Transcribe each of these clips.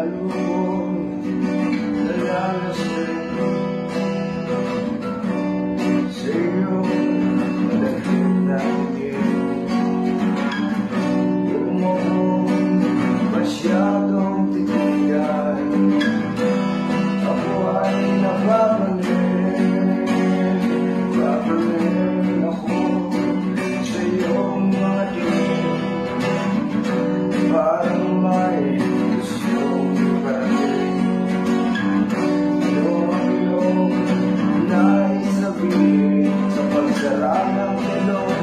kalubog nalalasay sa iyong malagim na ngin. Di mo masyadong titigan, ako ay napapanin ako sa iyong mga tingin. Parang may gustong parating, ano ang iyong nais sabihin sa pagsara ng talon?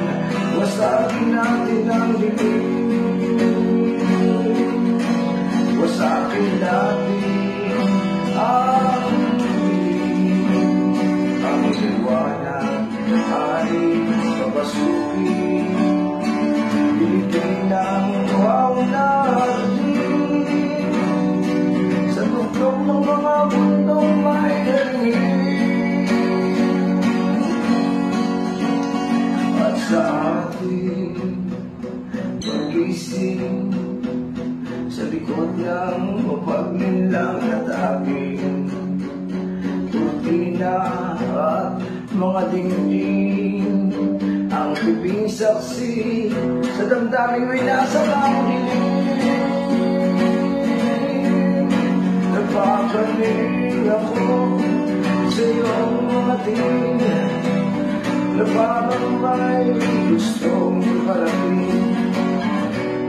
Wasagin natin ang dilim, wasagin natin ang dilim. Ang liwanag ay papasukin, biligay ng wow na hardin, sa tuklong ng mga bundong may hangin. At sa ating pagising, sa likod ng mapagnilang at aking kurtina at mga dingding, ang piping saksi sa damdamin mo'y nasa panghiling. Nagpapanig ako sa iyong mga tingin, na parang may gustong parating.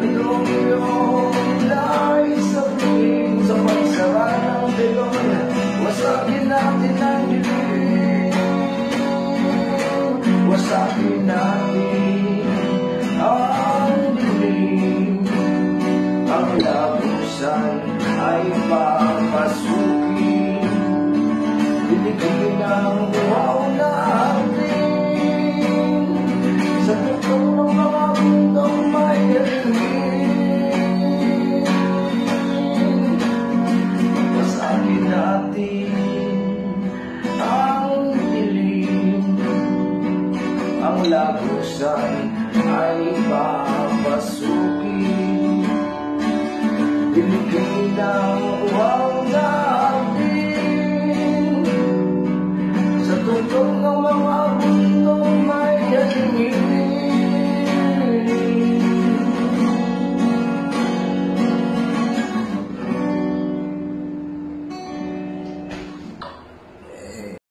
Anong iyong nais sabihin sa pagsara ng telon? Wasagin natin ang dilim, wasagin natin ang dilim. Ang labusan ay papasukin, biligay ng wow na hardin, sa tuklong ng mga bundong may hangin. Wasagin natin ang dilim, ang labusan ay papasukin, biligay ng wow na